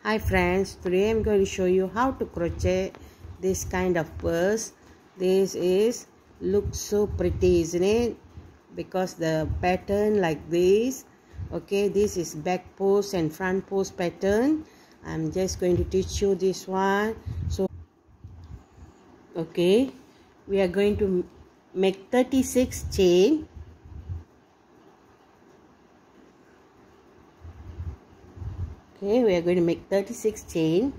Hi friends, today I'm going to show you how to crochet this kind of purse. This is looks so pretty, isn't it? Because the pattern like this. Okay, this is back post and front post pattern. I'm just going to teach you this one. So okay, we are going to make 36 chain. Okay, we are going to make 36 chain.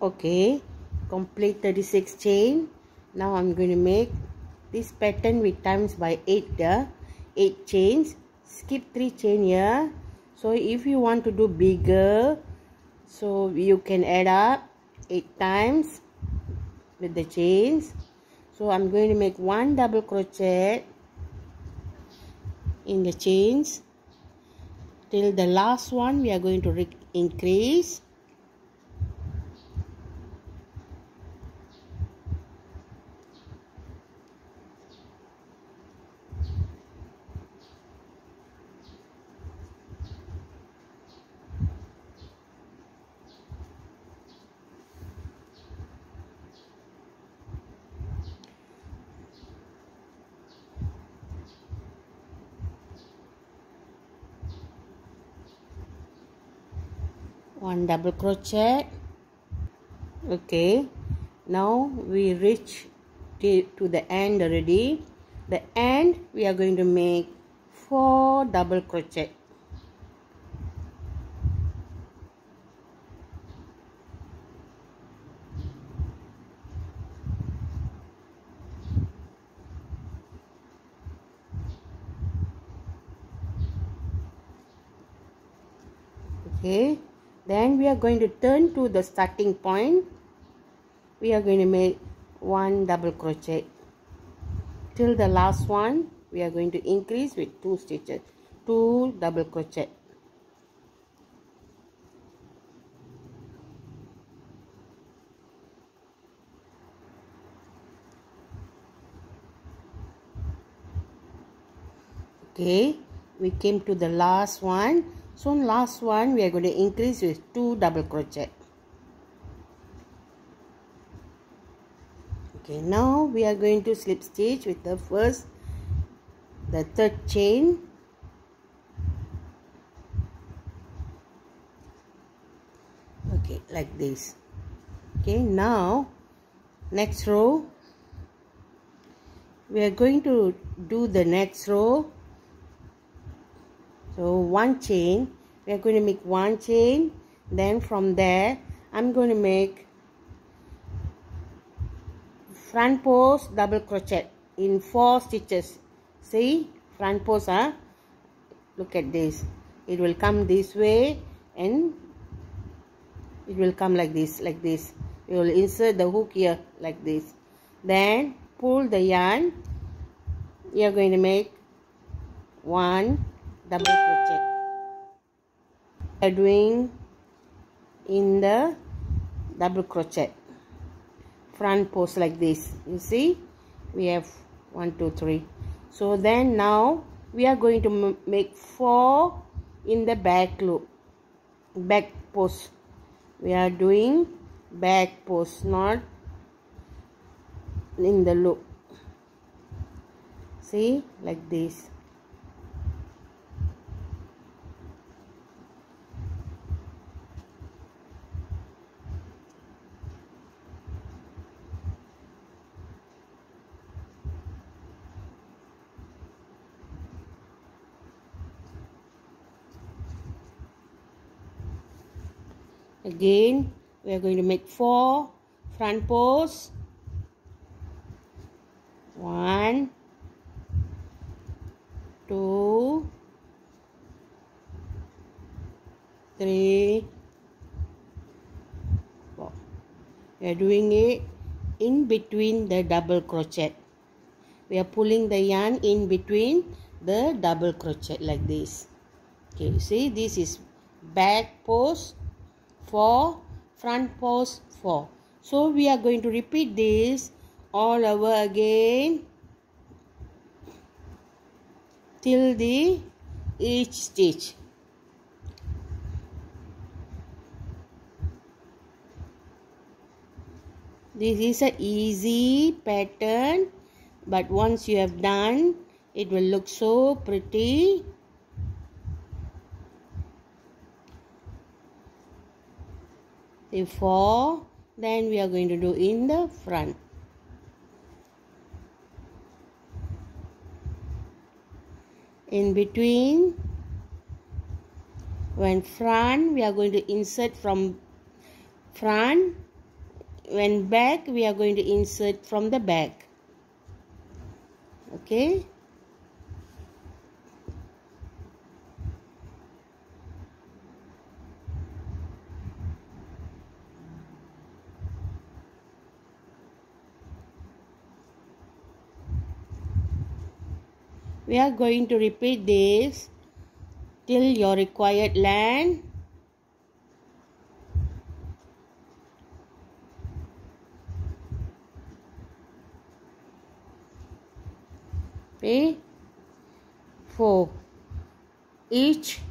Okay, complete 36 chain. Now I'm going to make this pattern with times by 8 chains. Skip 3 chain here. So if you want to do bigger, so you can add up 8 times with the chains. So I'm going to make 1 double crochet in the chains till the last one. We are going to increase. One double crochet. Okay, now we reach to the end already. The end we are going to make 4 double crochet. Okay, then we are going to turn to the starting point. We are going to make 1 double crochet till the last one. We are going to increase with 2 stitches, 2 double crochet. Okay, we came to the last one. So last one we are going to increase with 2 double crochet. Okay, now we are going to slip stitch with the third chain. Okay, like this. Okay, now next row we are going to do the next row. So 1 chain, we are going to make 1 chain. Then from there I'm going to make front post double crochet in 4 stitches. See, front post, look at this. It will come this way and it will come like this, like this. You will insert the hook here like this. Then pull the yarn. You are going to make 1 double crochet. We are doing in the double crochet front post like this. You see, we have 1 2 3. So then now we are going to make 4 in the back loop, back post. We are doing back post, not in the loop. See, like this. Again, we are going to make 4 front posts. 1, 2, 3, 4. We are doing it in between the double crochet. we are pulling the yarn in between the double crochet like this. Okay, see, this is back post 4, front post 4. So we are going to repeat this all over again till the each stitch. This is an easy pattern, but once you have done, it will look so pretty. The 4, then we are going to do in the front. In between, when front, we are going to insert from front. When back, we are going to insert from the back. Okay. We are going to repeat this till your required length. Okay, 4. Each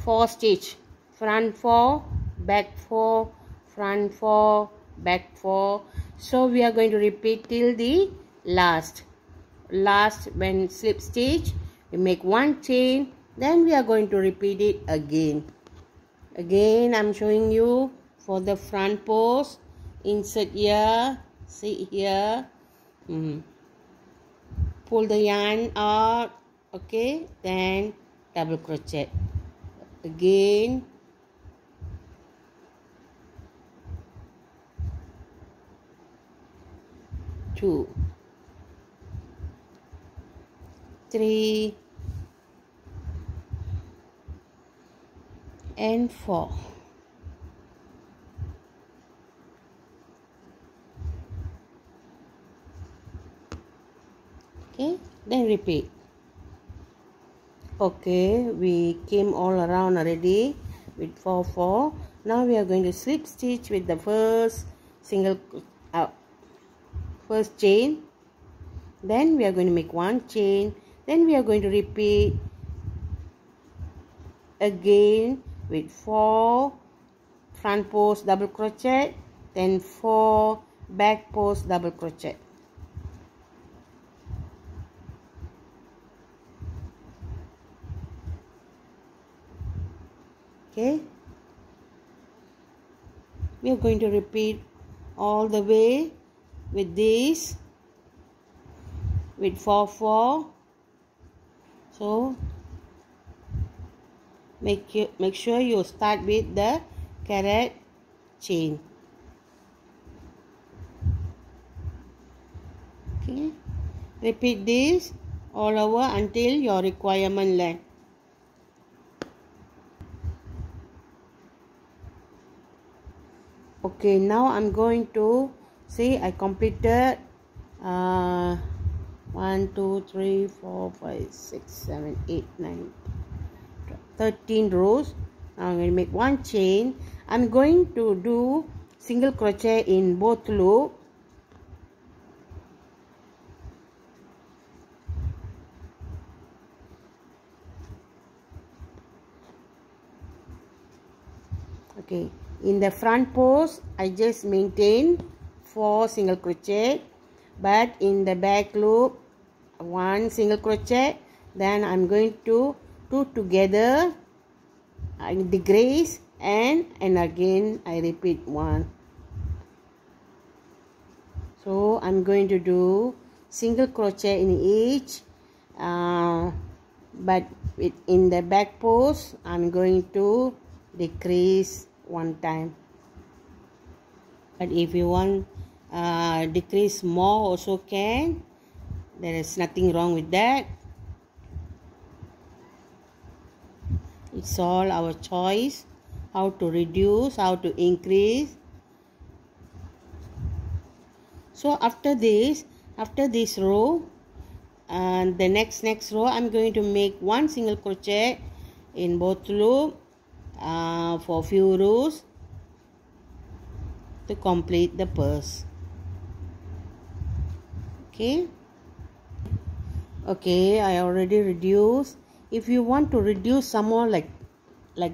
4 stitch. Front 4, back 4, front 4, back 4. So we are going to repeat till the last. When slip stitch, we make 1 chain, then we are going to repeat it again. Again, I'm showing you for the front post. Insert here, see here. Pull the yarn out, okay, then double crochet again. Two, 3 and 4. Okay, then repeat. Okay, we came all around already with 4 4. Now we are going to slip stitch with the first first chain. Then we are going to make 1 chain. Then we are going to repeat again with 4 front post double crochet, then 4 back post double crochet. Okay, we are going to repeat all the way with this with 4 4. So make sure you start with the carrot chain. Okay, repeat this all over until your requirement length. Okay, now I'm going to see I completed 1 2 3 4 5 6 7 8 9 13 rows. Now I'm going to make 1 chain. I'm going to do single crochet in both loops. Okay, in the front post I just maintain 4 single crochet, but in the back loop 1 single crochet. Then I'm going to do together decrease and again I repeat 1. So I'm going to do single crochet in each, but in the back post I'm going to decrease 1 time. But if you want decrease more also can. There is nothing wrong with that. It's all our choice how to reduce, how to increase. So after this row and the next row I'm going to make one single crochet in both loop for few rows to complete the purse. Okay, I already reduced. If you want to reduce some more like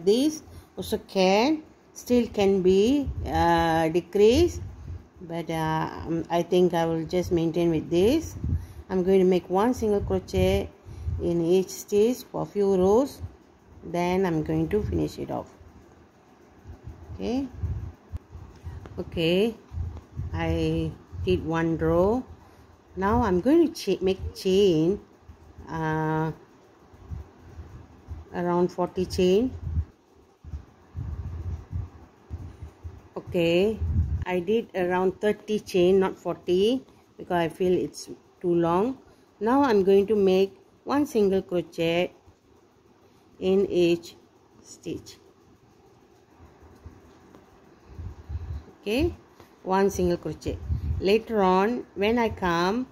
this also can, still can be decreased, but I think I will just maintain with this. I'm going to make one single crochet in each stitch for a few rows, then I'm going to finish it off. Okay, I did one row. Now I'm going to make chain around 40 chain. Okay, I did around 30 chain, not 40, because I feel it's too long. Now I'm going to make one single crochet in each stitch. Okay, one single crochet. Later on, when I come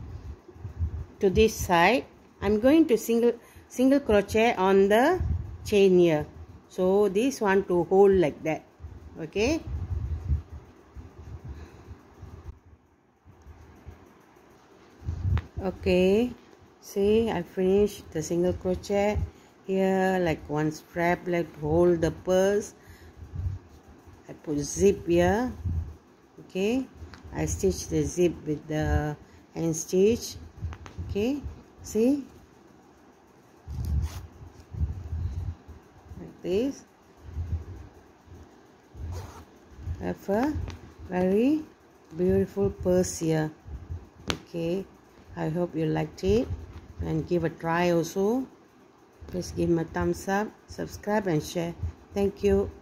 to this side, I'm going to single crochet on the chain here. So this one to hold like that. Okay. Okay, see, I finished the single crochet here, like one strap like to hold the purse. I put zip here. Okay, I stitch the zip with the hand stitch. Okay, see, like this. I have a very beautiful purse here. Okay, I hope you liked it and give a try also. Please give me a thumbs up, subscribe and share. Thank you.